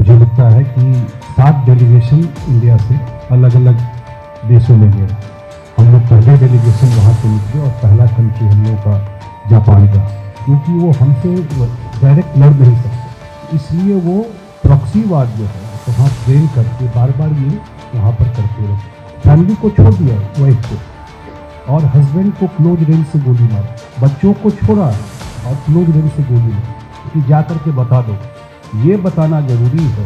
मुझे लगता है कि 7 डेलीगेशन इंडिया से अलग अलग देशों में गए। हम लोग पहले डेलीगेशन वहाँ से निकले और पहला कंट्री हम लोग का जापान का, क्योंकि वो हमसे डायरेक्ट लड़ नहीं सकते, इसलिए वो प्रॉक्सी वार जो है वहाँ ट्रेन करके बार बार ये वहाँ पर करते रहे। फैमिली को छोड़ दिया वाइफ को, और हस्बैंड को क्लोज रेंज से गोली मारा, बच्चों को छोड़ा और क्लोज रेंज से गोली मारी कि जा करके बता दो। ये बताना जरूरी है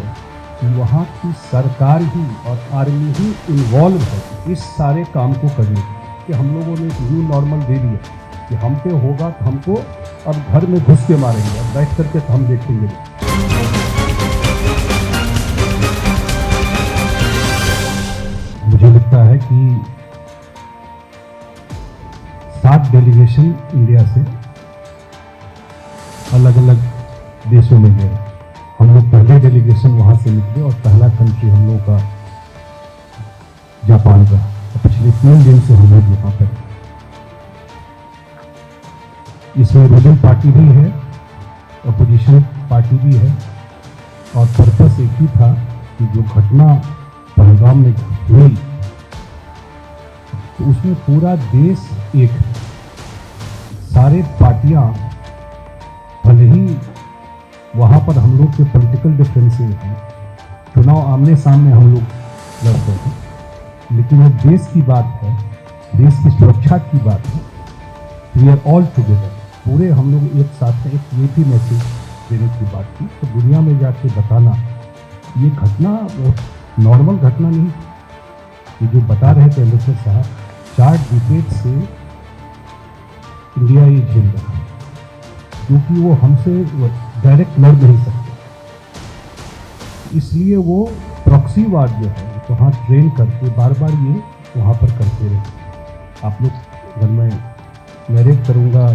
कि वहाँ की सरकार ही और आर्मी ही इन्वॉल्व है इस सारे काम को करने में, कि हम लोगों ने एक न्यू नॉर्मल दे दिया कि हम पे होगा तो हमको अब घर में घुस के मारेंगे, अब बैठ करके तो हम देखेंगे। मुझे लगता है कि 7 डेलीगेशन इंडिया से अलग अलग देशों में गए। हम लोग पहले डेलीगेशन वहाँ से निकले और पहला कंट्री हम लोग का जापान का। पिछले 3 दिन से हम लोग यहाँ पर, इसमें रूलिंग पार्टी भी है, अपोजिशन पार्टी भी है, और पर्पस एक ही था कि जो घटना पहलगाम में हुई तो उसमें पूरा देश एक, सारे पार्टियां, भले ही वहाँ पर हम लोग के पॉलिटिकल डिफरेंसेस हैं, चुनाव आमने सामने हम लोग लड़ते हैं, लेकिन वो देश की बात है, देश की सुरक्षा की बात है। वी आर ऑल टुगेदर, पूरे हम लोग एक साथ हैं। एक ये भी मैसेज देने की बात थी, तो दुनिया में जाके बताना ये घटना वो नॉर्मल घटना नहीं। ये जो बता रहे थे एमएसए साहब, 4 डिकेड से इंडिया ये झेल रहा है, क्योंकि वो हमसे डायरेक्ट लड़ नहीं सकते, इसलिए वो प्रॉक्सी वार जो है वहाँ ट्रेन करके बार बार ये वहाँ पर करते रहे। आप लोग, अगर मैं नरेट करूँगा,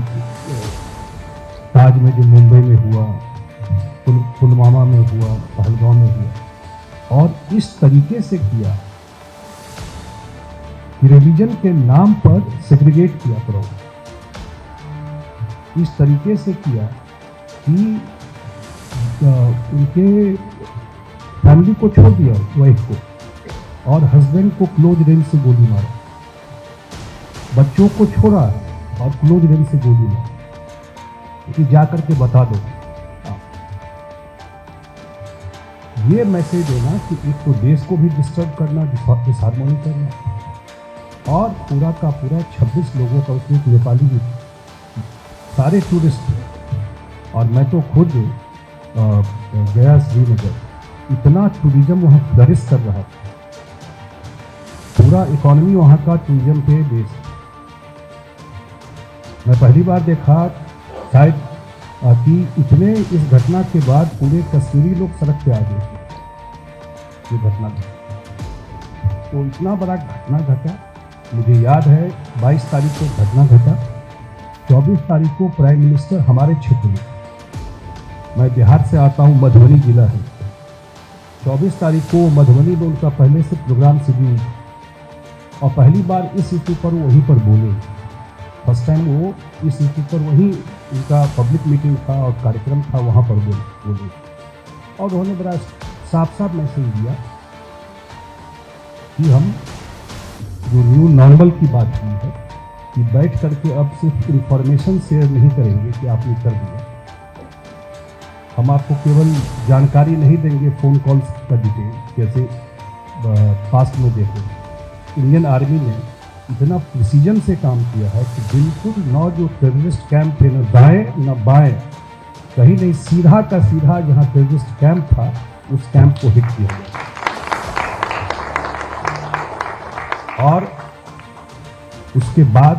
ताज में जो मुंबई में हुआ, पुलवामा में हुआ, पहलगाम में हुआ, और इस तरीके से किया कि रिलीजन के नाम पर सेग्रीगेट किया करो, इस तरीके से किया कि उनके फैमिली को छोड़ दिया वाइफ को, और हस्बैंड को क्लोज रेंज से गोली मारा, बच्चों को छोड़ा और क्लोज रेंज से गोली मारा कि जा करके बता दो। ये मैसेज देना कि एक तो देश को भी डिस्टर्ब करना, डिसहार्मनी करना, और पूरा का पूरा 26 लोगों का, उसमें एक नेपाली भी, सारे टूरिस्ट थे। और मैं तो खुद गया श्रीनगर, इतना टूरिज्म वहाँ फ्लरिश कर रहा था, पूरा इकोनॉमी वहाँ का टूरिज्म पे बेस। मैं पहली बार देखा शायद कि इतने इस घटना के बाद पूरे कश्मीरी लोग सड़क पे आ गए थे। ये घटना तो इतना बड़ा घटना घटा, मुझे याद है 22 तारीख को घटना घटा, 24 तारीख को प्राइम मिनिस्टर हमारे क्षेत्र में, मैं बिहार से आता हूँ, मधुबनी जिला है, 24 तारीख को मधुबनी में उनका पहले से प्रोग्राम शेड्यूल, और पहली बार इस इशू पर वहीं पर बोले। फर्स्ट टाइम वो इस इशू पर वहीं उनका पब्लिक मीटिंग था और कार्यक्रम था, वहाँ पर बोले, और उन्होंने बड़ा साफ साफ मैसेज दिया कि हम जो न्यू नॉर्मल की बात की है कि बैठ करके अब सिर्फ इंफॉर्मेशन शेयर नहीं करेंगे कि आपने कर दिया, हम आपको केवल जानकारी नहीं देंगे फ़ोन कॉल्स का डिटेल, जैसे पास्ट में देखे इंडियन आर्मी ने इतना प्रिसीजन से काम किया है कि बिल्कुल न जो टेररिस्ट कैंप थे, न दाएं न बाएं, कहीं नहीं, सीधा का सीधा जहां टेररिस्ट कैंप था उस कैंप को हिट किया गया। और उसके बाद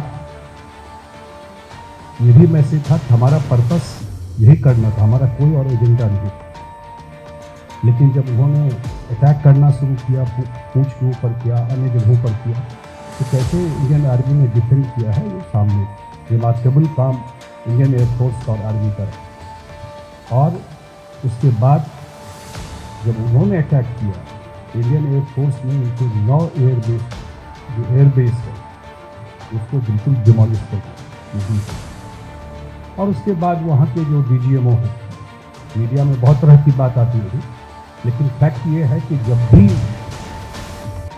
ये भी मैसेज था कि हमारा पर्पस यही करना था, हमारा कोई और एजेंडा नहीं। लेकिन जब उन्होंने अटैक करना शुरू किया, पूंछ के ऊपर किया, अन्य जगहों पर किया, तो कैसे इंडियन आर्मी ने डिफेंड किया है, ये सामने रिमार्केबल काम इंडियन एयरफोर्स और आर्मी का। और उसके बाद जब उन्होंने अटैक किया, इंडियन एयरफोर्स ने उनके 9 एयरबेस, जो एयरबेस है, उसको बिल्कुल डिमोलिश कर दिया। और उसके बाद वहाँ के जो DGMO हैं, मीडिया में बहुत तरह की बात आती रही, लेकिन फैक्ट ये है कि जब भी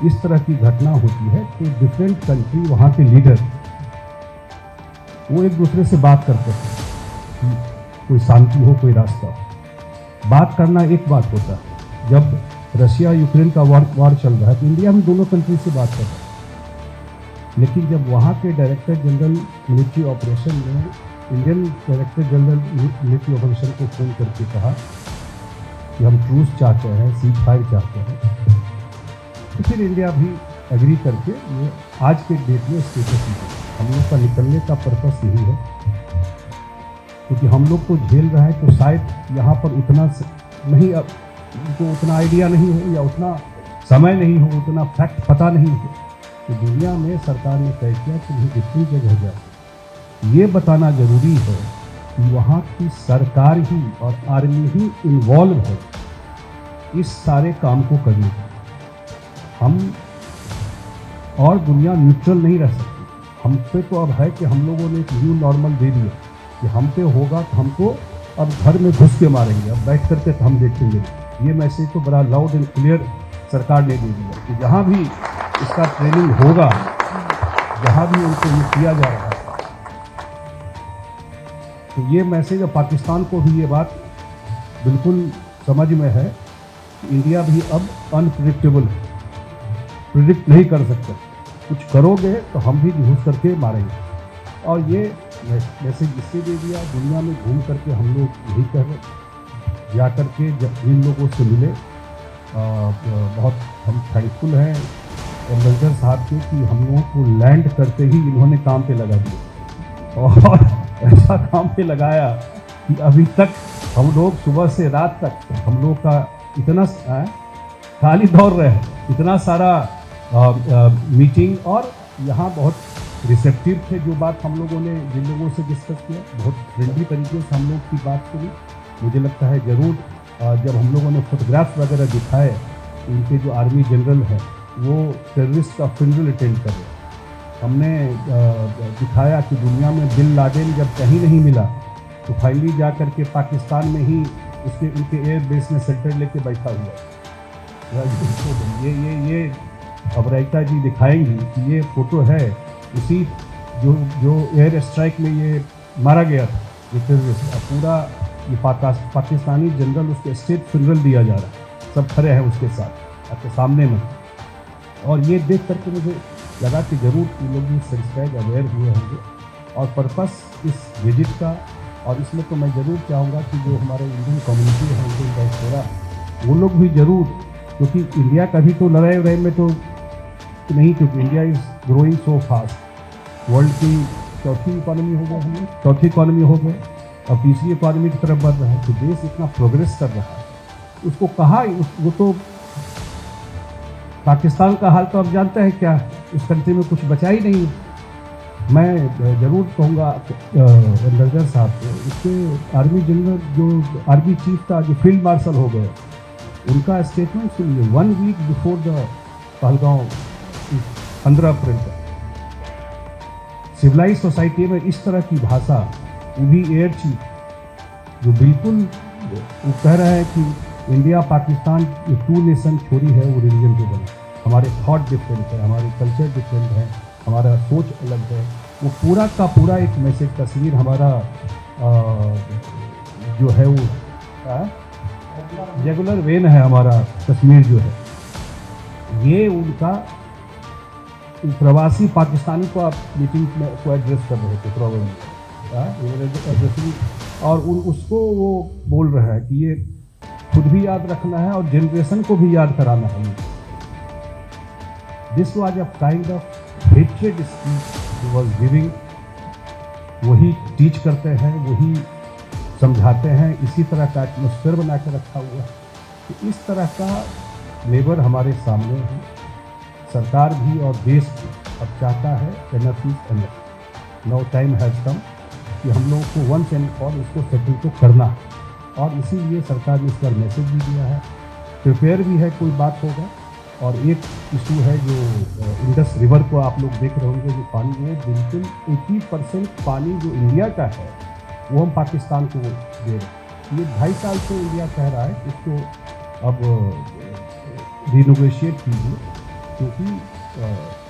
इस तरह की घटना होती है तो डिफरेंट कंट्री, वहाँ के लीडर वो एक दूसरे से बात करते हैं कि कोई शांति हो, कोई रास्ता हो। बात करना एक बात होता है। जब रशिया यूक्रेन का वार चल रहा है तो इंडिया में दोनों कंट्री से बात कर रहा है, लेकिन जब वहाँ के डायरेक्टर जनरल मिलिट्री ऑपरेशन ने Indian director general military operation को फ़ोन करके कहा कि हम ट्रूस चाहते हैं, सीज फायर चाहते हैं, तो फिर इंडिया भी एग्री करके ये आज के डेट में स्टेटस दी। हम लोग का निकलने का पर्पस यही है, क्योंकि हम लोग को झेल रहा है तो शायद यहाँ पर उतना नहीं, अब उनको उतना आइडिया नहीं हो या उतना समय नहीं हो, उतना फैक्ट पता नहीं हो। तो दुनिया में सरकार ने तय किया कि नहीं, दूसरी जगह जाए। ये बताना ज़रूरी है कि वहाँ की सरकार ही और आर्मी ही इन्वॉल्व है इस सारे काम को करने में। हम और दुनिया न्यूट्रल नहीं रह सकती। हम पे तो अब है कि हम लोगों ने एक न्यू नॉर्मल दे दिया कि हम पे होगा तो हमको अब घर में घुस के मारेंगे, अब बैठ करके तो हम देखेंगे। ये मैसेज तो बड़ा लाउड एंड क्लियर सरकार ने दे दिया कि जहाँ भी इसका ट्रेनिंग होगा, जहाँ भी उनको ये किया जा रहा है, तो ये मैसेज पाकिस्तान को भी ये बात बिल्कुल समझ में है कि इंडिया भी अब अनप्रिडिक्टेबल है, प्रिडिक्ट नहीं कर सकते। कुछ करोगे तो हम भी घुस करके मारेंगे। और ये मैसेज इससे दे दिया, दुनिया में घूम करके हम लोग यही कह रहे, जा करके जिन लोगों से मिले बहुत हम थैंकफुल हैं एडवेंचर साहब के कि हम लोगों को लैंड करते ही इन्होंने काम पे लगा दिया, और ऐसा काम पे लगाया कि अभी तक हम लोग सुबह से रात तक हम लोग का इतना खाली दौड़ रहे हैं, इतना सारा मीटिंग, और यहाँ बहुत रिसेप्टिव थे। जो बात हम लोगों ने जिन लोगों से डिस्कस किया, बहुत फ्रेंडली तरीके से हम लोग की बात सुनी। मुझे लगता है ज़रूर जब हम लोगों ने फोटोग्राफ्स वगैरह दिखाए, उनके जो आर्मी जनरल हैं वो टेररिस्ट का फ्यूनरल अटेंड कर रहे हैं। हमने दिखाया कि दुनिया में बिन लादेन जब कहीं नहीं मिला तो फाइनली जा कर के पाकिस्तान में ही उसके उनके एयर बेस में सेंटर लेके बैठा हुआ। ये अब रायता जी दिखाएंगी कि ये फ़ोटो है उसी जो एयर स्ट्राइक में ये मारा गया था, ये टेररिस्ट। पूरा ये पाकिस्तानी जनरल उसके स्टेट फ्यूनरल दिया जा रहा है, सब खड़े हैं उसके साथ आपके सामने में। और ये देख करके मुझे लगा कि ज़रूर ये लोग भी सेंसिटाइज अवेयर हुए होंगे। और पर्पस इस विजिट का, और इसमें तो मैं ज़रूर चाहूँगा कि जो हमारे इंडियन कम्युनिटी है, इंडियन डायस्पोरा, वो लोग भी ज़रूर, क्योंकि इंडिया का भी तो लड़ाई में तो नहीं, क्योंकि India is growing so fast. World की चौथी इकॉनमी हो गए, हम लोग चौथी इकॉनमी हो गए और तीसरी इकॉनमी की तरफ बढ़ रहा है। तो देश इतना प्रोग्रेस कर रहा है, उसको कहा वो तो पाकिस्तान का हाल तो आप जानते हैं क्या, उस कंट्री में कुछ बचा ही नहीं। मैं ज़रूर कहूँगा नजर साहब को, उसके आर्मी जनरल जो आर्मी चीफ का जो फील्ड मार्शल हो गए, उनका स्टेटमेंट सुनिए। 1 वीक बिफोर द पहलगांव 15 अप्रैल तक सिविलाइज सोसाइटी में इस तरह की भाषा, वो भी एयर चीफ जो बिल्कुल वो कह रहा है कि इंडिया पाकिस्तान ये 2 नेशन छोड़ी है, वो रिलीजन पे बना। हमारे थॉट डिफरेंट है, हमारे कल्चर डिफरेंट है, हमारा सोच अलग है। वो पूरा का पूरा एक मैसेज कश्मीर हमारा जो है वो रेगुलर वेन है हमारा कश्मीर जो है, ये उनका प्रवासी पाकिस्तानी को आप मीटिंग में को एड्रेस कर रहे थे प्रॉब्लम, और उसको वो बोल रहा है कि ये खुद भी याद रखना है और जनरेशन को भी याद कराना है। This was a kind of hatred speech he was giving. वही टीच करते हैं, वही समझाते हैं, इसी तरह का एटमोस्फेयर बना के रखा हुआ है। तो इस तरह का लेबर हमारे सामने है। सरकार भी और देश भी अब चाहता है enough is enough, now time has come कि हम लोगों को वंस एंड फॉर इसको सेटल तो करना है। और इसीलिए सरकार ने इस पर मैसेज भी दिया है, प्रिपेयर भी है, कोई बात होगा। और एक इशू है जो इंडस रिवर को आप लोग देख रहे होंगे, जो पानी है बिल्कुल 80% पानी जो इंडिया का है वो हम पाकिस्तान को दे रहे हैं। ये 2.5 साल से इंडिया कह रहा है इसको अब रिनोवेशिएट कीजिए, क्योंकि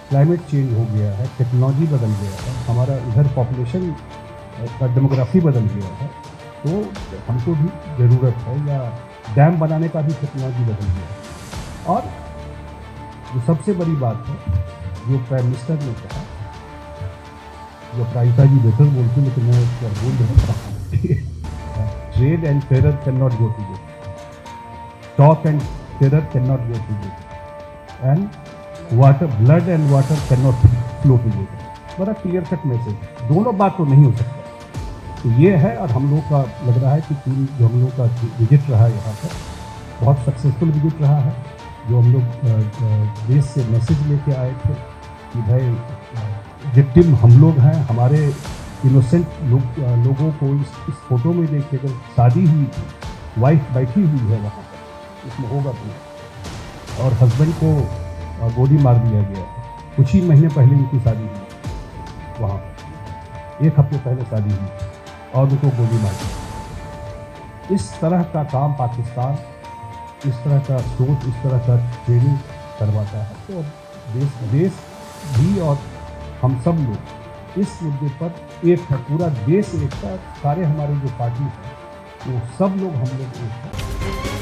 क्लाइमेट चेंज हो गया है, टेक्नोलॉजी बदल गया है, हमारा इधर पॉपुलेशन का डेमोग्राफी बदल गया है, तो हमको भी ज़रूरत है, या डैम बनाने का भी टेक्नोलॉजी बदल गया है। और जो सबसे बड़ी बात है, जो प्राइम मिनिस्टर ने कहा, जो प्राइता जी बेहतर बोलती, लेकिन मैं उसको बोल देता हूँ, trade and terror can not go together, talk and terror can not go together, and water, blood and water can not flow together. बड़ा क्लियर कट मैसेज, दोनों बात तो नहीं हो सकता। तो ये है, और हम लोग का लग रहा है कि पूरी जो हम लोग का विजिट रहा है यहाँ पर बहुत सक्सेसफुल विजिट रहा है। जो हम लोग देश से मैसेज लेके आए थे कि भाई विक्टिम हम लोग हैं, हमारे इनोसेंट लोगों को इस फोटो में देख के, अगर शादी हुई, वाइफ बैठी हुई है वहाँ पर, इसमें होगा तो, और हस्बैंड को गोली मार दिया गया, कुछ ही महीने पहले इनकी शादी हुई वहाँ पर, 1 हफ्ते पहले शादी हुई और उनको गोली मार दी। इस तरह का काम पाकिस्तान, इस तरह का सोच, इस तरह का ट्रेनिंग करवाता है। तो देश भी और हम सब लोग इस मुद्दे पर एक है, पूरा देश एक है, सारे हमारे जो पार्टी हैं वो सब लोग, हम लोग एक हैं।